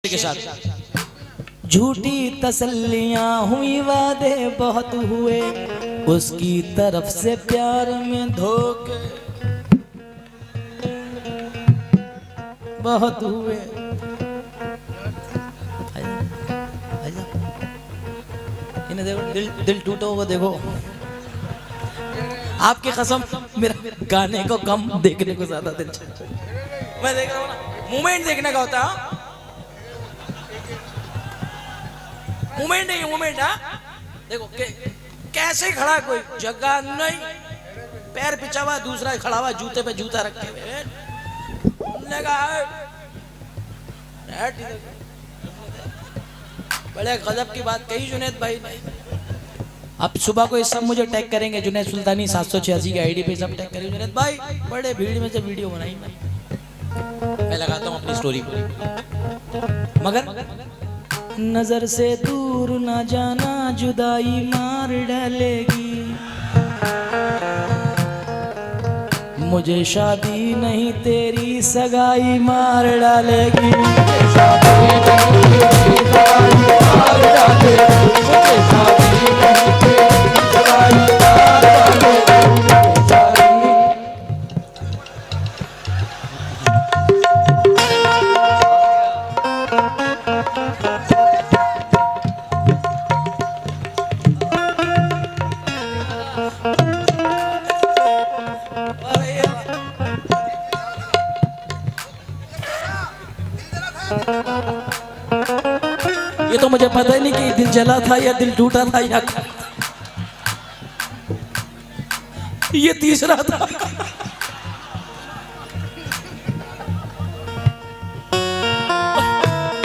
के साथ झूठी तसल्लियां हुई, वादे बहुत हुए, उसकी तरफ से प्यार में धोखे बहुत हुए। इन्हें देखो, दिल टूटा हुआ देखो। आपकी कसम मेरा गाने को कम, देखने को ज्यादा दिल चाहता है। मैं देख रहा हूँ ना, मूवमेंट देखने का होता है। मूवमेंट नहीं, मूवमेंट। देखो कैसे खड़ा, कोई जगह नहीं, पैर पिछा हुआ, दूसरा खड़ा हुआ जूते पे जूता रखे हुए। बड़े गजब की बात कही जुनैद भाई ने। अब सुबह को ये सब मुझे टैग करेंगे, जुनैद सुल्तानी 786 की आईडी पे सब टैग करेंगे। जुनैद भाई बड़े भीड़ में से वीडियो बनाई, मैं लगाता हूँ अपनी स्टोरी को। मगर नजर से दूर ना जाना, जुदाई मार डालेगी। मुझे शादी नहीं तेरी सगाई मार डालेगी। ये तो मुझे पता ही नहीं कि दिल जला था या दिल टूटा था या ये तीसरा था।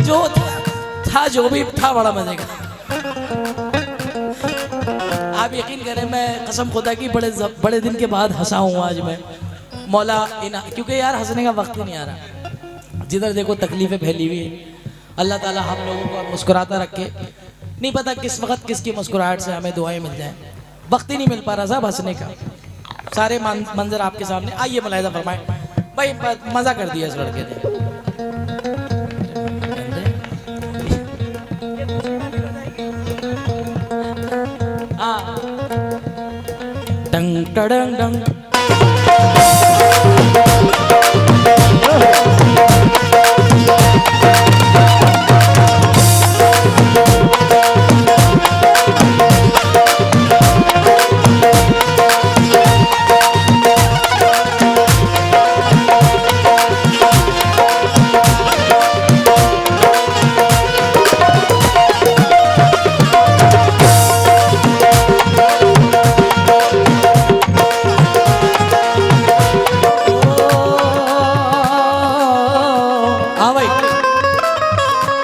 जो था जो भी था, बड़ा मजे का। आप यकीन करें, मैं कसम खुदा की बड़े दिन के बाद हंसा हूं आज मैं। मौला क्योंकि यार हंसने का वक्त ही नहीं आ रहा। जिधर देखो तकलीफें फैली हुई है। अल्लाह ताला हम लोगों को मुस्कुराता रखे। नहीं पता किस वक्त किसकी मुस्कुराहट से हमें दुआएं मिल जाएं। वक्त ही नहीं मिल पा रहा साहब हंसने का। सारे मंजर आपके सामने। आइए मुलाहिजा फरमाएं भाई, मजा कर दिया इस लड़के ने। डंग टडंग डंग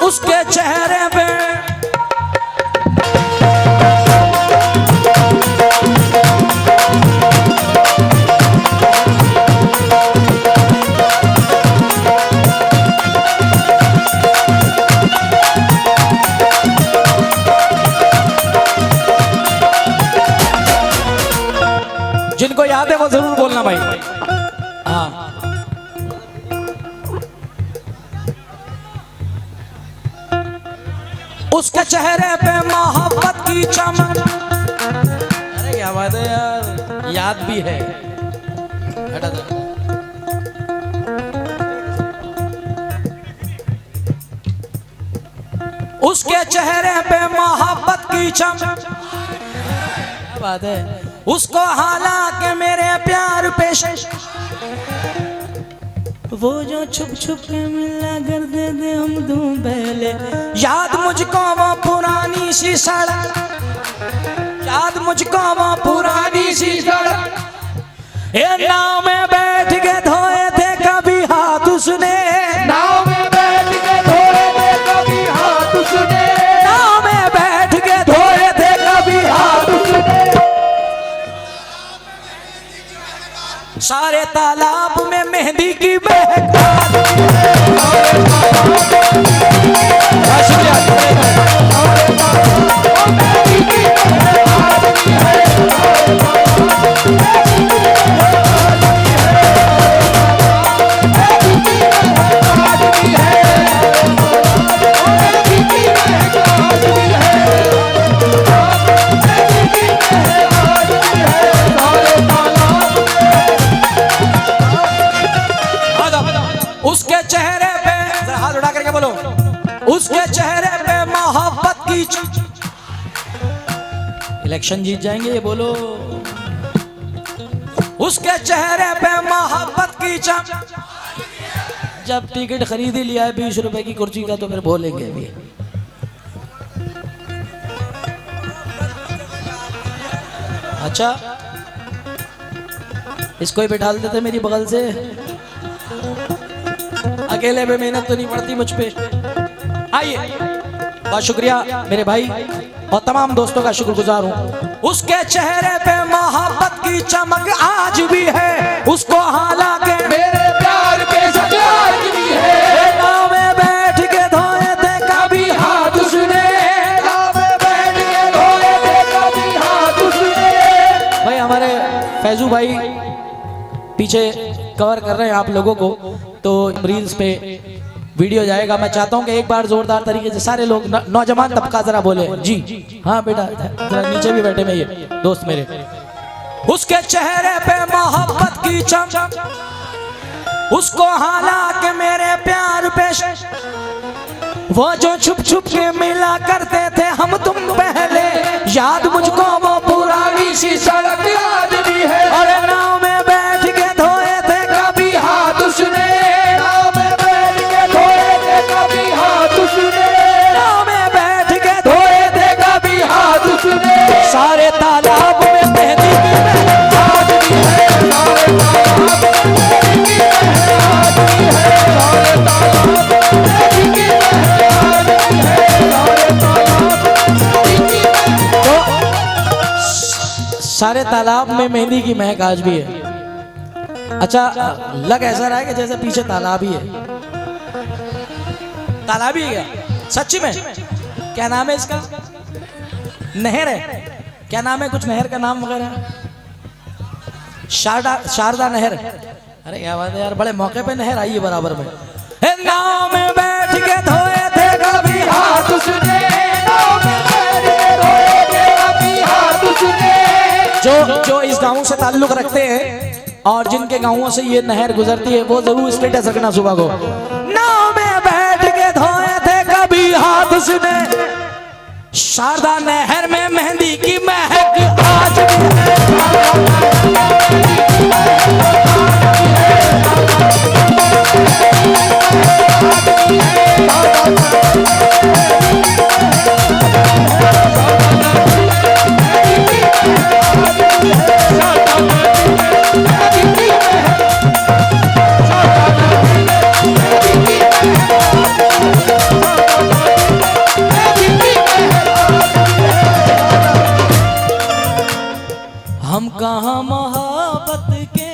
उसके चेहरे पे जिनको याद है वो जरूर बोलना भाई। हाँ, उसके चेहरे पे मोहब्बत की चमक। अरे क्या बात है यार, याद भी है। हटा दो। उसके चेहरे पे मोहब्बत की चमक। क्या बात है। उसको हालांकि मेरे प्यार पे वो जो छुप छुप के मिला करते थे हम तुम पहले। याद मुझको वो पुरानी सी सड़क, याद मुझको वो पुरानी सी सड़क। ये नाव में बैठ के धोए थे कभी हाथ उसने, नाव में बैठ के धोए थे कभी हाथ उसने, नाव में बैठ के धोए थे कभी हाथ उसने। सारे तालाब में मेहंदी की महक। उसके चेहरे पे मोहब्बत की इलेक्शन जीत जाएंगे ये बोलो। उसके चेहरे पे मोहब्बत की जब टिकट खरीद ही लिया है 20 रुपए की कुर्सी का तो फिर बोलेंगे भी। अच्छा इसको ही बैठा देते मेरी बगल से, अकेले में मेहनत तो नहीं पड़ती मुझ पे। आइए, बहुत शुक्रिया मेरे भाई और तमाम दोस्तों का शुक्रगुजार हूँ। उसके चेहरे पे मोहब्बत की चमक आज भी है, उसको हालांकि मेरे प्यार पे सजाज भी है। नाव में बैठ के धोए थे कभी हाथ उसने, नाव में बैठ के धोए थे कभी हाथ उसने। भाई हमारे फैजू भाई पीछे कवर कर रहे हैं आप लोगों को, तो रील्स पे वीडियो जाएगा। मैं चाहता हूं कि एक बार जोरदार तरीके से सारे लोग नौजवान तबका जरा बोले जी। हाँ बेटा जरा नीचे भी बैठे ये दोस्त मेरे। उसके चेहरे पे मोहब्बत की चमक, उसको हालांकि मेरे प्यार पे वो जो छुप छुप के मिला करते थे हम तुम पहले, याद मुझको वो पुरानी सी सड़क याद भी है। और नाव में बैठ के धोए थे कभी हाथ उसने, नाव में बैठ के धोए थे कभी हाथ उसने। नाव में बैठ के धोए थे कभी हाथ उसने। सारे तालाब में मेहंदी की याद भी है। सारे तालाब में मेहंदी की याद भी है। सारे तालाब में मेहंदी की याद भी है। सारे तालाब में मेहंदी की सारे तालाब में मेहंदी की महक आज भी है। अच्छा लग ऐसा रहा है कि जैसे पीछे तालाब ही है। तालाब ही है क्या सच्ची में? क्या नाम है इसका? नहर है क्या नाम है? कुछ नहर का नाम वगैरह? शारदा नहर। अरे क्या बात है यार, बड़े मौके पे नहर आई है बराबर में। नाव में बैठ के धोए थे कभी हाथ उसने। नाव में बैठ के धोए थे कभी हाथ उसने। जो इस गांव से ताल्लुक रखते हैं और जिनके गांवों से ये नहर गुजरती है वो जरूर स्टेटस रखना सुबह को। नाव में बैठ के धोए थे कभी हाथ उसने, शारदा नहर में मेहंदी की महक आज भी है। हम कहाँ मोहब्बत के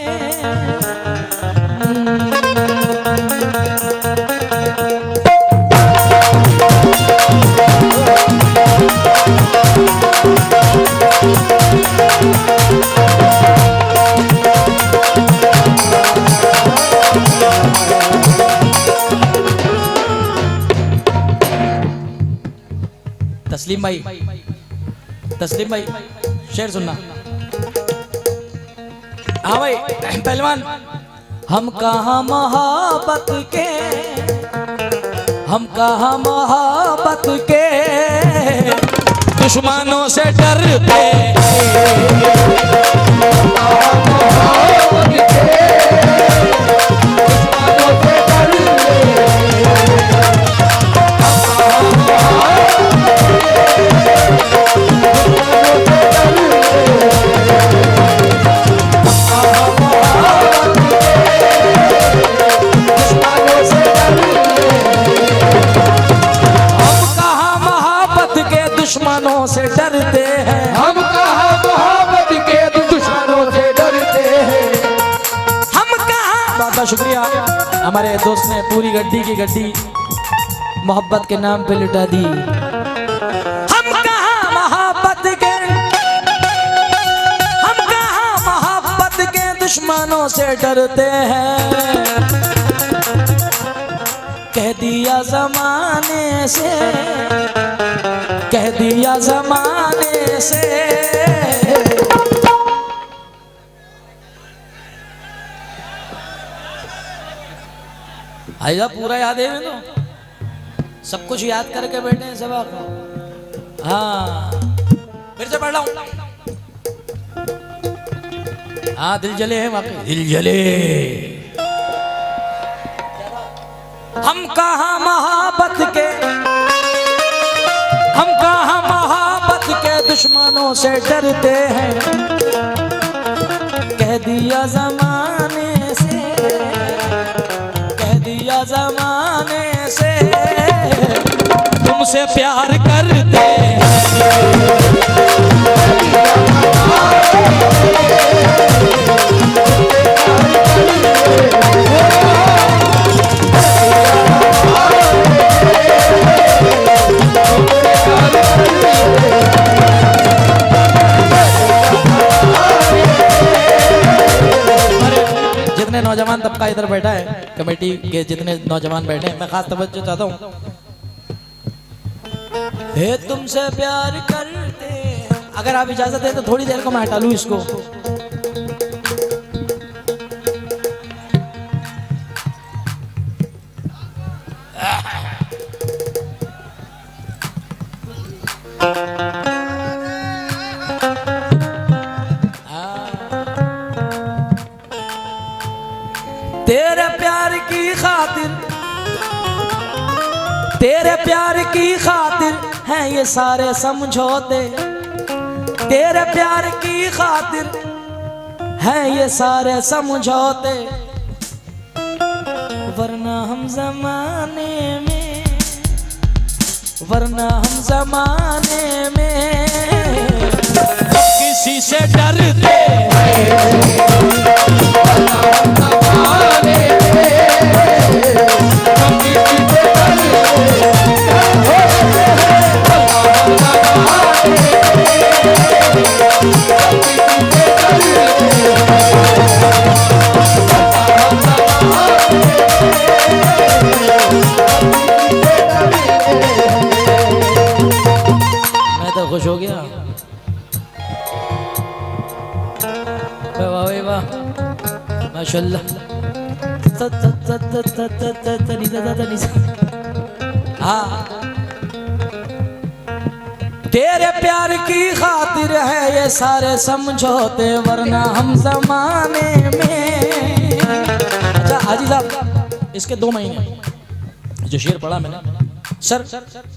तस्लीम भाई शेर सुनना। हाँ भाई पहलवान, हम कहाँ मोहब्बत के, हम कहाँ मोहब्बत के दुश्मनों से डरते दुश्मनों से डरते हैं। हम कहाँ मोहब्बत के दुश्मनों से डरते हैं। हम कहाँ, बहुत बहुत शुक्रिया हमारे दोस्त ने पूरी गड्डी की गड्डी मोहब्बत के नाम पे लुटा दी। हम कहाँ मोहब्बत के, हम कहाँ मोहब्बत के दुश्मनों से डरते हैं। कह दिया जमाने से, कह दिया जमाने से। आइए पूरा याद है तो सब कुछ याद करके बैठे हैं सबक। हाँ फिर से पढ़ रहा हूं। हाँ दिल जले हैं वाकई दिल जले। हम कहाँ महाबत के, हम कहाँ महाबत के दुश्मनों से डरते हैं। कह दिया जमाने से, कह दिया जमाने से तुमसे प्यार करते हैं। जितने नौजवान तबका इधर बैठा है, कमेटी के जितने नौजवान बैठे हैं, मैं खास तवज्जो चाहता हूँ। हे तुमसे प्यार करते, अगर आप इजाजत दें तो थोड़ी देर को मैं हटा लूं इसको। तेरे प्यार की खातिर, तेरे प्यार की खातिर हैं ये सारे समझौते। तेरे प्यार की खातिर हैं ये सारे समझौते। वरना हम जमाने में, वरना हम जमाने में किसी से डरते मैं तो खुश हो गया। वाह वाह माशाल्लाह। हाँ तेरे प्यार की खातिर है ये सारे समझौते, वरना हम जमाने में। अच्छा हाजी साहब, इसके 2 महीने जो शेर पढ़ा मैंने सर,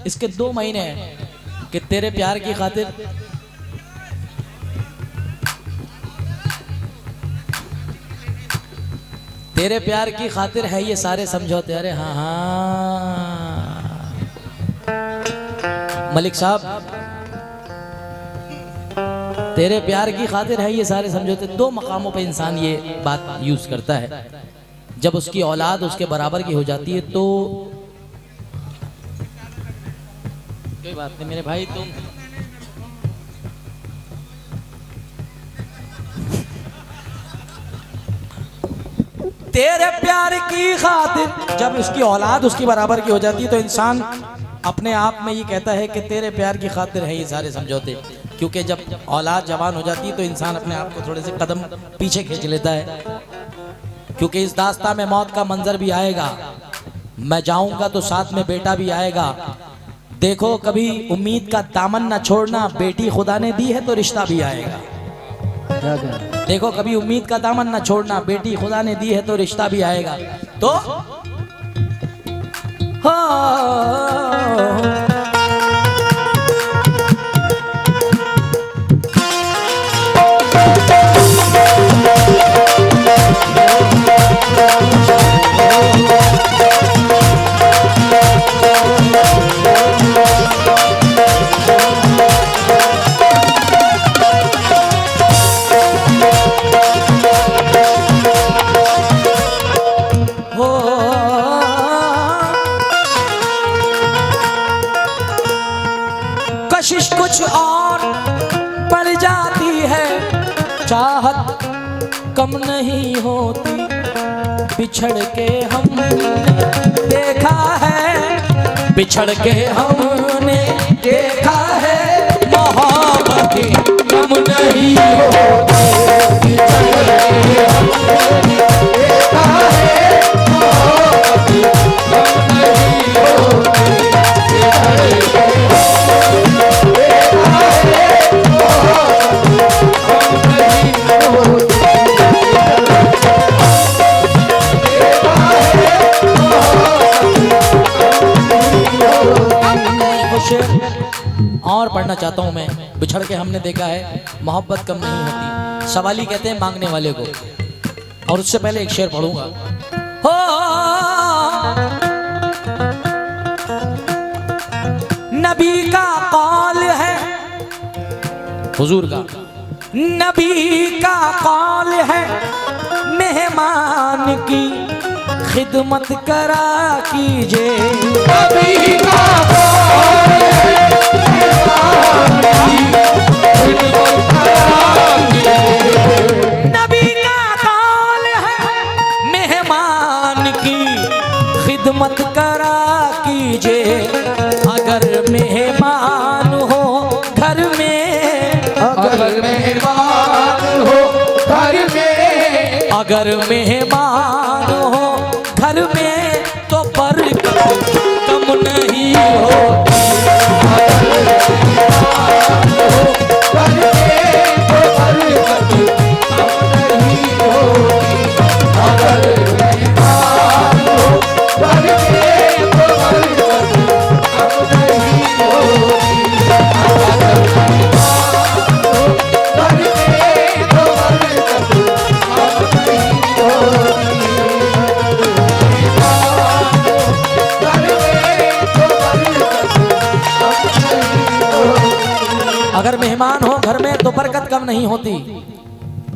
इसके 2 महीने हैं कि तेरे प्यार की खातिर। तेरे प्यार की खातिर है ये सारे समझौते। अरे हाँ हाँ मलिक साहब, तेरे प्यार की खातिर है ये सारे समझौते। 2 मकामों पे इंसान ये बात यूज करता है। जब उसकी औलाद उसके बराबर की हो जाती है तो कोई बात नहीं मेरे भाई, तुम तेरे प्यार की खातिर जब उसकी औलाद उसकी बराबर की हो जाती है तो इंसान अपने आप में ये कहता है कि तेरे प्यार की खातिर है ये सारे समझौते। क्योंकि जब औलाद जवान हो जाती है तो इंसान अपने आप को थोड़े से कदम पीछे खींच लेता है। क्योंकि इस दास्तां में मौत का मंजर भी आएगा, मैं जाऊंगा तो साथ में बेटा भी आएगा। देखो कभी उम्मीद का दामन न छोड़ना, बेटी खुदा ने दी है तो रिश्ता भी आएगा। देखो कभी उम्मीद का दामन न छोड़ना, बेटी खुदा ने दी है तो रिश्ता भी आएगा। तो कशिश कुछ और पड़ जाती है, चाहत कम नहीं होती। बिछड़ के हमने देखा है, बिछड़ के हमने देखा है, मोहब्बत कम नहीं होती। बिछड़ के हमने देखा है, मोहब्बत कम नहीं होती। शेर और पढ़ना चाहता हूँ मैं। बिछड़ के हमने देखा है मोहब्बत कम नहीं होती, सवाली कहते हैं मांगने वाले को। और उससे पहले एक शेर पढ़ूंगा। हो नबी का कौल है, हुजूर का नबी का कौल है, मेहमान की खिदमत करा कीजिए। नबी का कौल है, मेहमान की खिदमत करा कीजिए। नबी का कौल है, मेहमान की खिदमत करा कीजिए। अगर मेहमान हो घर में, अगर मेहमान हो घर में, अगर मेहमान हो घर में तो बरकत कम नहीं होती। घर में तो बरकत कम नहीं होती। अगर मेहमान हो घर में तो बरकत कम नहीं होती। अगर मेहमान हो घर में तो बरकत कम नहीं होती। अगर मेहमान हो घर में तो बरकत कम नहीं होती।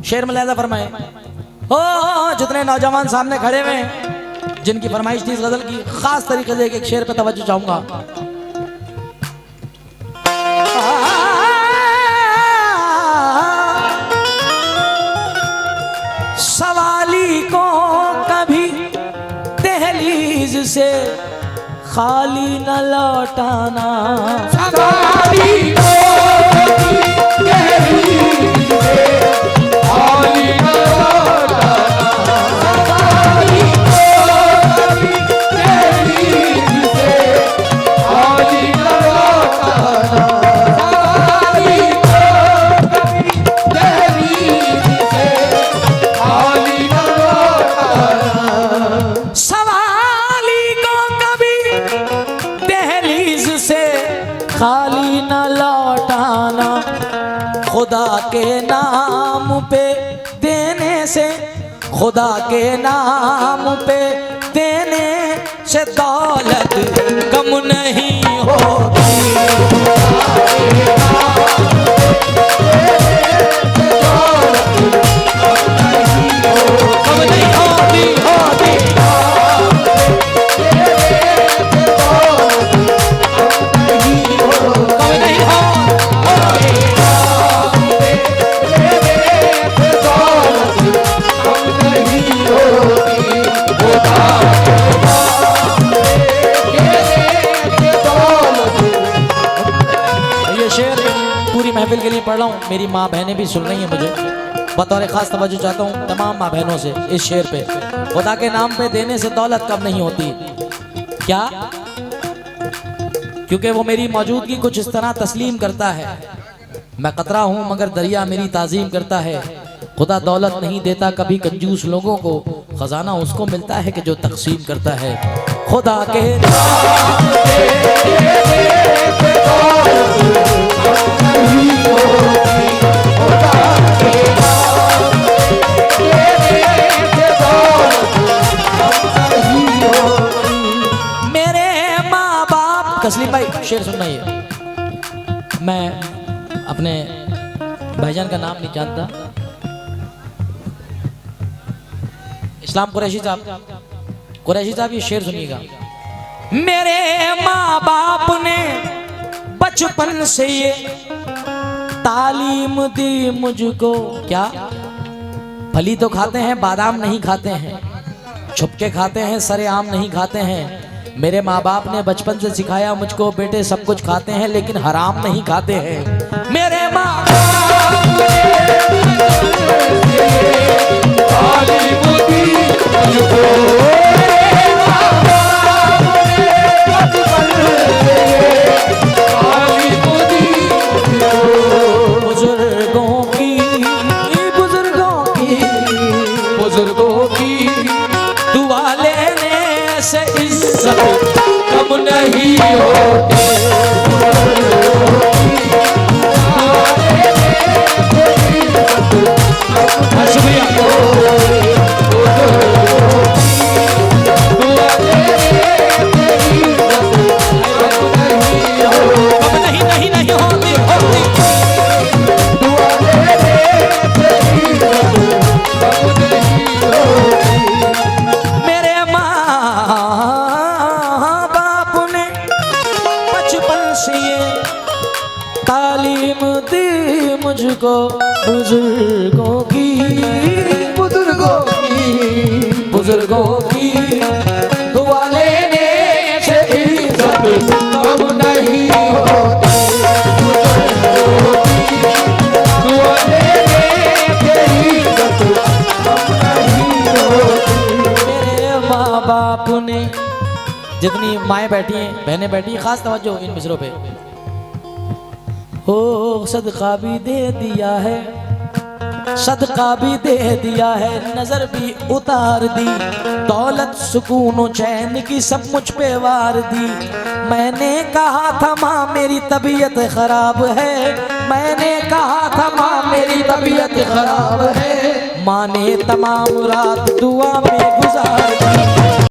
शेर में लहजा फरमाए। हो जितने नौजवान सामने खड़े हुए हैं, जिनकी फरमाइश थी इस गजल की, खास तरीके से एक शेर पे तवज्जो चाहूंगा। सवाली को कभी दहलीज से खाली न लौटाना। सवाली को दहलीज से खाली न लौटाना। सवाली को दहलीज से खाली न लौटाना। सवाली को दहलीज से खाली न लौटाना। सवाली को कभी दहलीज से खाली न लौटाना। खुदा के नाम पे देने से, खुदा के नाम पे देने से दौलत कम नहीं होती। कम नहीं होती, होती। पूरी महफिल के लिए पढ़ रहा हूँ, मेरी माँ बहनें भी सुन रही हैं मुझे। बतौर खास तवज्जो चाहता हूँ तमाम माँ बहनों से इस शेर पे। खुदा के नाम पे देने से दौलत कम नहीं होती। क्या? क्योंकि वो मेरी मौजूदगी कुछ इस तरह तस्लीम करता है। मैं कतरा हूँ मगर दरिया मेरी ताजीम करता है। खुदा दौलत नहीं देता कभी कंजूस लोगों को, खजाना उसको मिलता है कि जो तकसीम करता है। खुदा के मेरे माँ बाप। तस्लीम भाई शेर सुनना। ये मैं अपने भाईजान का नाम नहीं जानता, इस्लाम कुरैशी साहब ये शेर सुनिएगा। मेरे माँ बाप ने बचपन से ये तालीम दी मुझको। क्या? फली तो खाते हैं, बादाम नहीं खाते हैं, छुपके खाते हैं, सरेआम नहीं खाते हैं। मेरे माँ बाप ने बचपन से सिखाया मुझको, बेटे सब कुछ खाते हैं लेकिन हराम नहीं खाते हैं। मेरे माँ बुजुर्गों की दुआ लेने से इज्जत कम नहीं होती। ये तालीम दी मुझको बुजुर्गों की, बुजुर्गों की दुआ लेने से इज्जत कम नहीं होती, दुआ लेने से इज्जत कम नहीं होती। मेरे माँ बाप ने, जितनी माएँ बैठी हैं, बहनें बैठी हैं, खास तवज्जो इन मिसरों पे। हो सदका भी दे दिया है, सदका भी दे दिया है, नजर भी उतार दी, दौलत सुकून और चैन की सब मुझ पे वार दी। मैंने कहा था माँ मेरी तबीयत खराब है, मैंने कहा था माँ मेरी तबीयत खराब है, माँ ने तमाम रात दुआ में गुजार दी।